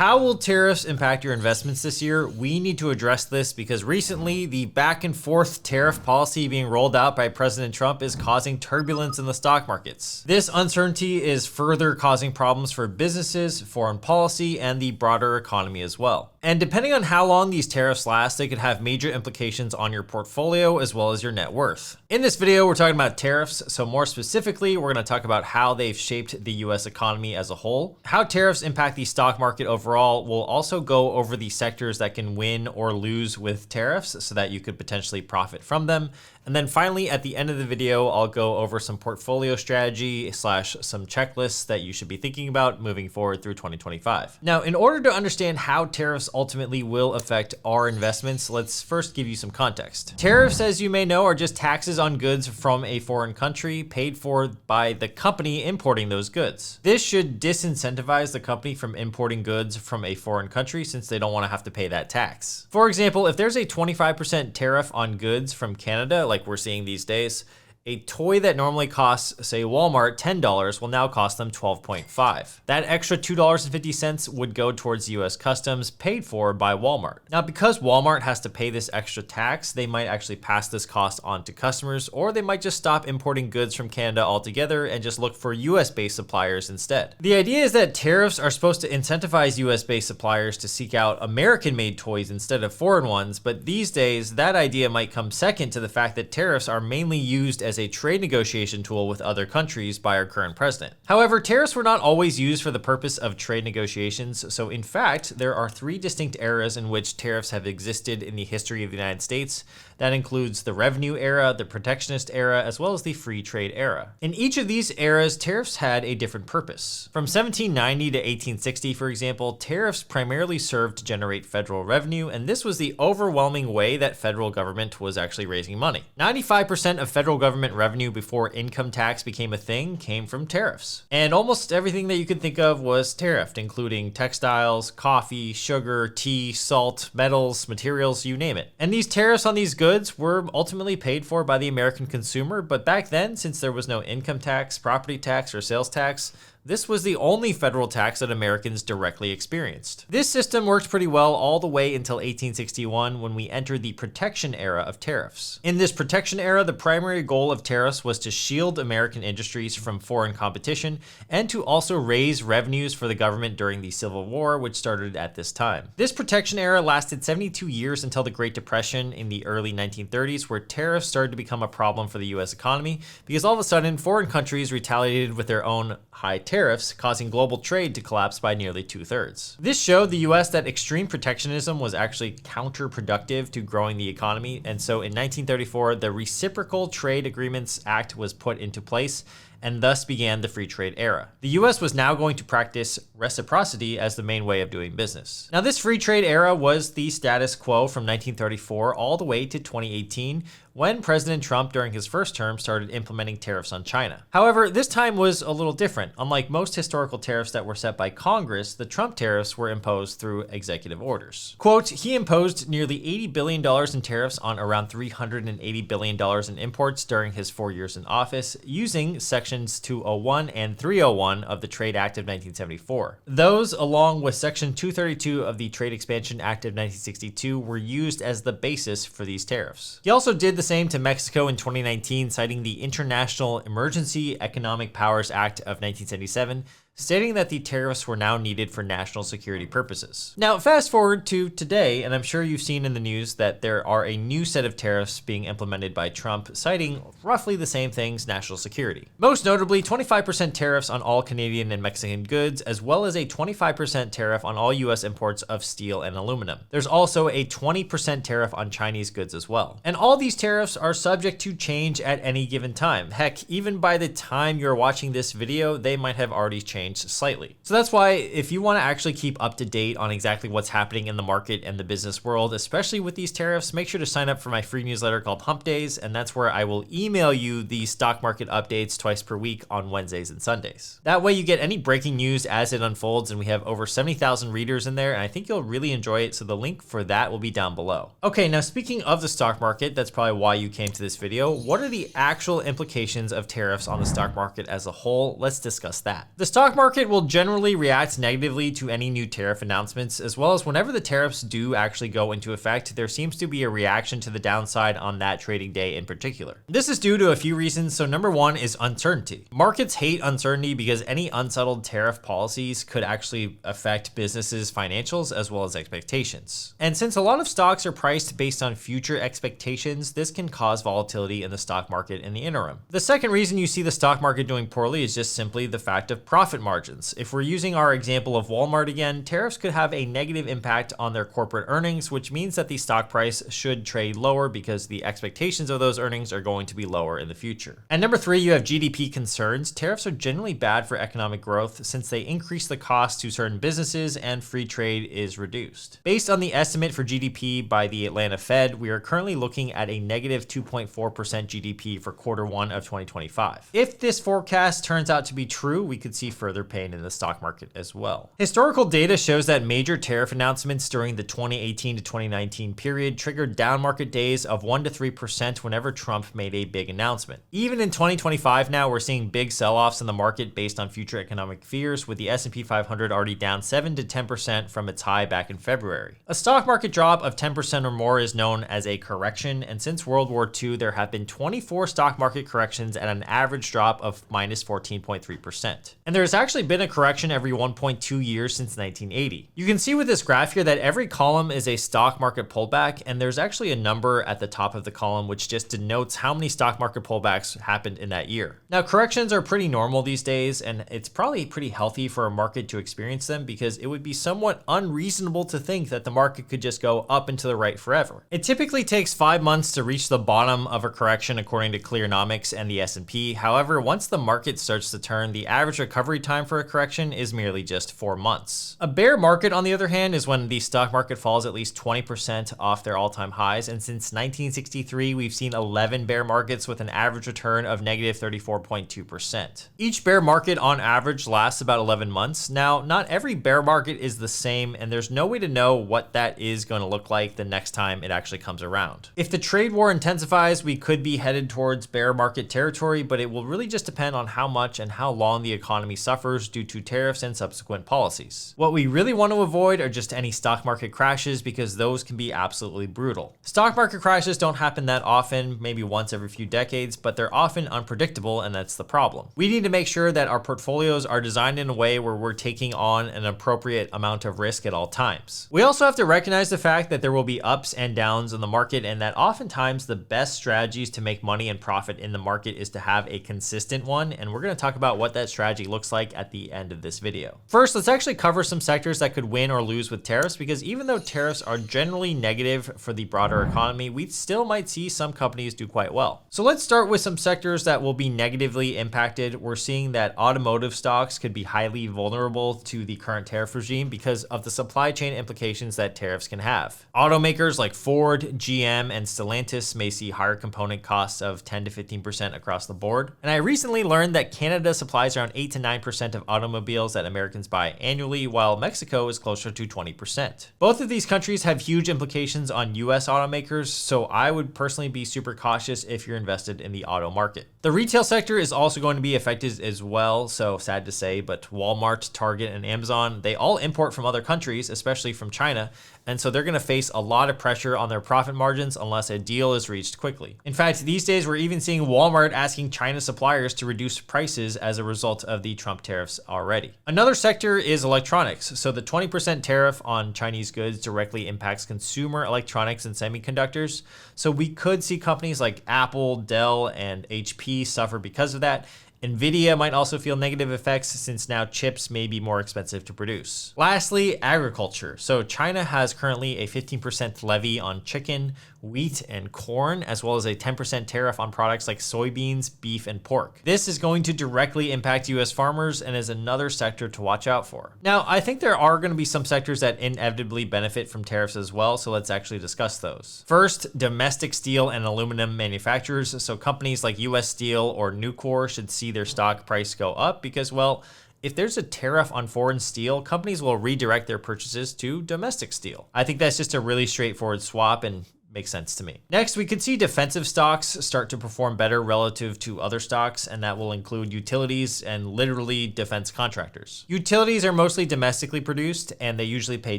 How will tariffs impact your investments this year? We need to address this because recently the back and forth tariff policy being rolled out by President Trump is causing turbulence in the stock markets. This uncertainty is further causing problems for businesses, foreign policy, and the broader economy as well. And depending on how long these tariffs last, they could have major implications on your portfolio as well as your net worth. In this video, we're talking about tariffs. So more specifically, we're going to talk about how they've shaped the US economy as a whole, how tariffs impact the stock market overall. We'll also go over the sectors that can win or lose with tariffs so that you could potentially profit from them. And then finally, at the end of the video, I'll go over some portfolio strategy / some checklists that you should be thinking about moving forward through 2025. Now, in order to understand how tariffs ultimately will affect our investments, let's first give you some context. Tariffs, as you may know, are just taxes on goods from a foreign country paid for by the company importing those goods. This should disincentivize the company from importing goods from a foreign country since they don't want to have to pay that tax. For example, if there's a 25% tariff on goods from Canada, like we're seeing these days, a toy that normally costs, say, Walmart $10 will now cost them $12.5. That extra $2.50 would go towards US Customs paid for by Walmart. Now, because Walmart has to pay this extra tax, they might actually pass this cost on to customers, or they might just stop importing goods from Canada altogether and just look for US-based suppliers instead. The idea is that tariffs are supposed to incentivize US-based suppliers to seek out American-made toys instead of foreign ones, but these days, that idea might come second to the fact that tariffs are mainly used as a trade negotiation tool with other countries by our current president. However, tariffs were not always used for the purpose of trade negotiations. So in fact, there are three distinct eras in which tariffs have existed in the history of the United States. That includes the revenue era, the protectionist era, as well as the free trade era. In each of these eras, tariffs had a different purpose. From 1790 to 1860, for example, tariffs primarily served to generate federal revenue, and this was the overwhelming way that federal government was actually raising money. 95% of federal government revenue before income tax became a thing came from tariffs. And almost everything that you could think of was tariffed, including textiles, coffee, sugar, tea, salt, metals, materials, you name it. And these tariffs on these goods were ultimately paid for by the American consumer, but back then, since there was no income tax, property tax, or sales tax, this was the only federal tax that Americans directly experienced. This system worked pretty well all the way until 1861 when we entered the protection era of tariffs. In this protection era, the primary goal of tariffs was to shield American industries from foreign competition and to also raise revenues for the government during the Civil War, which started at this time. This protection era lasted 72 years until the Great Depression in the early 1930s, where tariffs started to become a problem for the US economy because all of a sudden foreign countries retaliated with their own high tariffs, causing global trade to collapse by nearly 2/3. This showed the US that extreme protectionism was actually counterproductive to growing the economy, and so in 1934, the Reciprocal Trade Agreements Act was put into place, and thus began the free trade era. The US was now going to practice reciprocity as the main way of doing business. Now, this free trade era was the status quo from 1934 all the way to 2018, when President Trump, during his first term, started implementing tariffs on China. However, this time was a little different. Unlike most historical tariffs that were set by Congress, the Trump tariffs were imposed through executive orders. Quote, he imposed nearly $80 billion in tariffs on around $380 billion in imports during his 4 years in office, using Sections 201 and 301 of the Trade Act of 1974. Those, along with Section 232 of the Trade Expansion Act of 1962, were used as the basis for these tariffs. He also did the same to Mexico in 2019, citing the International Emergency Economic Powers Act of 1977, stating that the tariffs were now needed for national security purposes. Now, fast forward to today, and I'm sure you've seen in the news that there are a new set of tariffs being implemented by Trump, citing roughly the same things, national security. Most notably, 25% tariffs on all Canadian and Mexican goods, as well as a 25% tariff on all US imports of steel and aluminum. There's also a 20% tariff on Chinese goods as well. And all these tariffs are subject to change at any given time. Heck, even by the time you're watching this video, they might have already changed slightly. So that's why if you want to actually keep up to date on exactly what's happening in the market and the business world, especially with these tariffs, make sure to sign up for my free newsletter called Hump Days, and that's where I will email you the stock market updates twice per week on Wednesdays and Sundays. That way you get any breaking news as it unfolds, and we have over 70,000 readers in there, and I think you'll really enjoy it, so the link for that will be down below. Okay, now speaking of the stock market, that's probably why you came to this video. What are the actual implications of tariffs on the stock market as a whole? Let's discuss that. The stock stock market will generally react negatively to any new tariff announcements, as well as whenever the tariffs do actually go into effect, there seems to be a reaction to the downside on that trading day in particular. This is due to a few reasons. So number one is uncertainty. Markets hate uncertainty because any unsettled tariff policies could actually affect businesses' financials as well as expectations. And since a lot of stocks are priced based on future expectations, this can cause volatility in the stock market in the interim. The second reason you see the stock market doing poorly is just simply the fact of profit margins. If we're using our example of Walmart again, tariffs could have a negative impact on their corporate earnings, which means that the stock price should trade lower because the expectations of those earnings are going to be lower in the future. And number three, you have GDP concerns. Tariffs are generally bad for economic growth since they increase the cost to certain businesses and free trade is reduced. Based on the estimate for GDP by the Atlanta Fed, we are currently looking at a negative 2.4% GDP for Q1 of 2025. If this forecast turns out to be true, we could see further pain in the stock market as well. Historical data shows that major tariff announcements during the 2018 to 2019 period triggered down market days of 1 to 3% whenever Trump made a big announcement. Even in 2025 now, we're seeing big sell-offs in the market based on future economic fears, with the S&P 500 already down 7 to 10% from its high back in February. A stock market drop of 10% or more is known as a correction, and since World War II, there have been 24 stock market corrections at an average drop of minus 14.3%. And there's actually been a correction every 1.2 years since 1980. You can see with this graph here that every column is a stock market pullback, and there's actually a number at the top of the column which just denotes how many stock market pullbacks happened in that year. Now, corrections are pretty normal these days, and it's probably pretty healthy for a market to experience them because it would be somewhat unreasonable to think that the market could just go up and to the right forever. It typically takes 5 months to reach the bottom of a correction according to Clearnomics and the S&P. However, once the market starts to turn, the average recovery time for a correction is merely just 4 months. A bear market, on the other hand, is when the stock market falls at least 20% off their all-time highs, and since 1963, we've seen 11 bear markets with an average return of negative 34.2%. Each bear market on average lasts about 11 months. Now, not every bear market is the same, and there's no way to know what that is going to look like the next time it actually comes around. If the trade war intensifies, we could be headed towards bear market territory, but it will really just depend on how much and how long the economy suffers due to tariffs and subsequent policies. What we really want to avoid are just any stock market crashes because those can be absolutely brutal. Stock market crashes don't happen that often, maybe once every few decades, but they're often unpredictable, and that's the problem. We need to make sure that our portfolios are designed in a way where we're taking on an appropriate amount of risk at all times. We also have to recognize the fact that there will be ups and downs in the market, and that oftentimes the best strategies to make money and profit in the market is to have a consistent one, and we're going to talk about what that strategy looks like at the end of this video. First, let's actually cover some sectors that could win or lose with tariffs, because even though tariffs are generally negative for the broader economy, we still might see some companies do quite well. So let's start with some sectors that will be negatively impacted. We're seeing that automotive stocks could be highly vulnerable to the current tariff regime because of the supply chain implications that tariffs can have. Automakers like Ford, GM, and Stellantis may see higher component costs of 10 to 15% across the board. And I recently learned that Canada supplies around 8 to 9% of automobiles that Americans buy annually, while Mexico is closer to 20%. Both of these countries have huge implications on US automakers, so I would personally be super cautious if you're invested in the auto market. The retail sector is also going to be affected as well, so sad to say, but Walmart, Target, and Amazon, they all import from other countries, especially from China, and so they're going to face a lot of pressure on their profit margins unless a deal is reached quickly. In fact, these days we're even seeing Walmart asking China suppliers to reduce prices as a result of the Trump tariffs already. Another sector is electronics. So the 20% tariff on Chinese goods directly impacts consumer electronics and semiconductors. So we could see companies like Apple, Dell, and HP suffer because of that. Nvidia might also feel negative effects since now chips may be more expensive to produce. Lastly, agriculture. So China has currently a 15% levy on chicken, wheat, and corn, as well as a 10% tariff on products like soybeans, beef, and pork. This is going to directly impact US farmers and is another sector to watch out for. Now, I think there are going to be some sectors that inevitably benefit from tariffs as well, so let's actually discuss those. First, domestic steel and aluminum manufacturers. So companies like US Steel or Nucor should see their stock price go up because, well, if there's a tariff on foreign steel, companies will redirect their purchases to domestic steel. I think that's just a really straightforward swap, and makes sense to me. Next, we could see defensive stocks start to perform better relative to other stocks, and that will include utilities and literally defense contractors. Utilities are mostly domestically produced, and they usually pay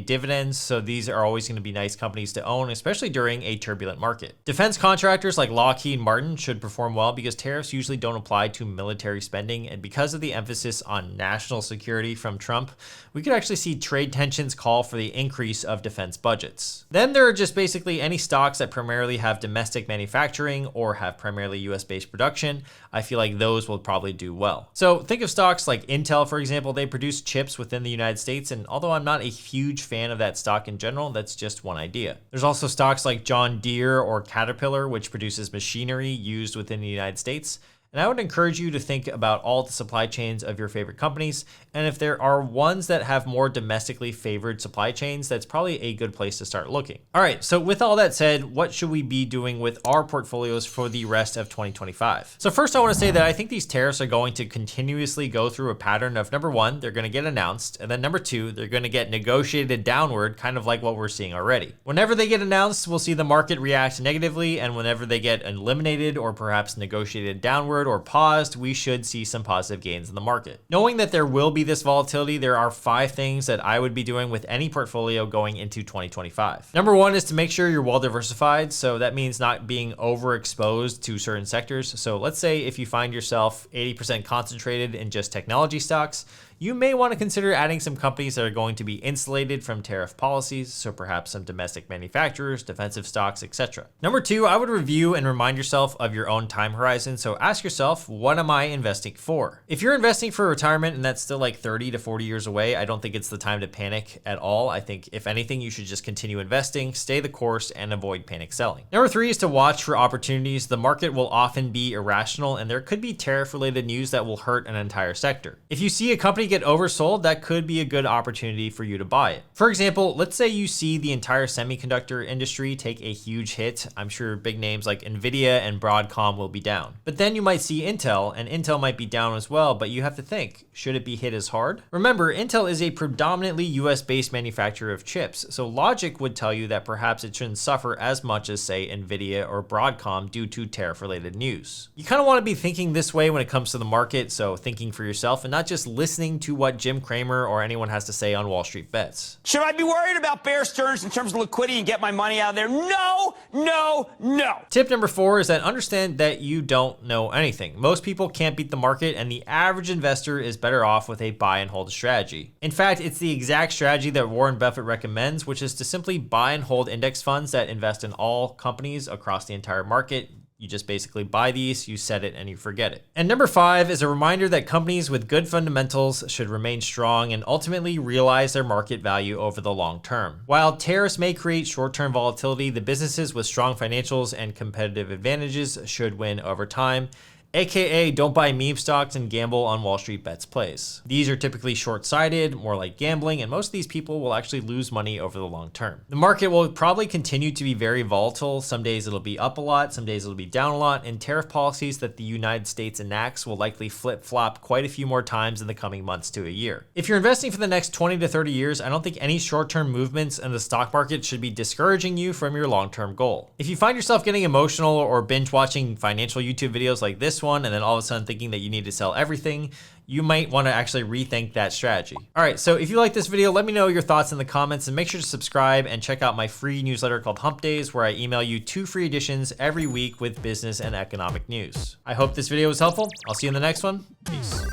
dividends, so these are always going to be nice companies to own, especially during a turbulent market. Defense contractors like Lockheed Martin should perform well because tariffs usually don't apply to military spending, and because of the emphasis on national security from Trump, we could actually see trade tensions call for the increase of defense budgets. Then there are just basically any stocks that primarily have domestic manufacturing or have primarily US-based production. I feel like those will probably do well. So think of stocks like Intel, for example. They produce chips within the United States, and although I'm not a huge fan of that stock in general, that's just one idea. There's also stocks like John Deere or Caterpillar, which produces machinery used within the United States. And I would encourage you to think about all the supply chains of your favorite companies. And if there are ones that have more domestically favored supply chains, that's probably a good place to start looking. All right, so with all that said, what should we be doing with our portfolios for the rest of 2025? So first I want to say that I think these tariffs are going to continuously go through a pattern of number one, they're going to get announced. And then number two, they're going to get negotiated downward, kind of like what we're seeing already. Whenever they get announced, we'll see the market react negatively. And whenever they get eliminated or perhaps negotiated downward or paused, we should see some positive gains in the market. Knowing that there will be this volatility, there are 5 things that I would be doing with any portfolio going into 2025. Number one is to make sure you're well diversified. So that means not being overexposed to certain sectors. So let's say if you find yourself 80% concentrated in just technology stocks, you may want to consider adding some companies that are going to be insulated from tariff policies, so perhaps some domestic manufacturers, defensive stocks, etc. Number two, I would review and remind yourself of your own time horizon. So ask yourself, what am I investing for? If you're investing for retirement and that's still like 30 to 40 years away, I don't think it's the time to panic at all. I think if anything, you should just continue investing, stay the course, and avoid panic selling. Number three is to watch for opportunities. The market will often be irrational, and there could be tariff-related news that will hurt an entire sector. If you see a company get oversold, that could be a good opportunity for you to buy it. For example, let's say you see the entire semiconductor industry take a huge hit. I'm sure big names like Nvidia and Broadcom will be down. But then you might see Intel, and Intel might be down as well, but you have to think, should it be hit as hard? Remember, Intel is a predominantly US-based manufacturer of chips, so logic would tell you that perhaps it shouldn't suffer as much as, say, Nvidia or Broadcom due to tariff-related news. You kind of want to be thinking this way when it comes to the market, so thinking for yourself and not just listening to what Jim Cramer or anyone has to say on Wall Street Bets. Should I be worried about Bear Stearns in terms of liquidity and get my money out of there? No, no, no. Tip number 4 is that understand that you don't know anything. Most people can't beat the market, and the average investor is better off with a buy and hold strategy. In fact, it's the exact strategy that Warren Buffett recommends, which is to simply buy and hold index funds that invest in all companies across the entire market. You just basically buy these, you set it, and you forget it. And number 5 is a reminder that companies with good fundamentals should remain strong and ultimately realize their market value over the long term. While tariffs may create short-term volatility, the businesses with strong financials and competitive advantages should win over time. AKA, don't buy meme stocks and gamble on Wall Street Bets plays. These are typically short-sighted, more like gambling, and most of these people will actually lose money over the long term. The market will probably continue to be very volatile. Some days it'll be up a lot, some days it'll be down a lot, and tariff policies that the United States enacts will likely flip-flop quite a few more times in the coming months to a year. If you're investing for the next 20 to 30 years, I don't think any short-term movements in the stock market should be discouraging you from your long-term goal. If you find yourself getting emotional or binge-watching financial YouTube videos like this one, and then all of a sudden thinking that you need to sell everything, you might want to actually rethink that strategy. All right, so if you like this video, let me know your thoughts in the comments, and make sure to subscribe and check out my free newsletter called Hump Days, where I email you 2 free editions every week with business and economic news. I hope this video was helpful. I'll see you in the next one. Peace.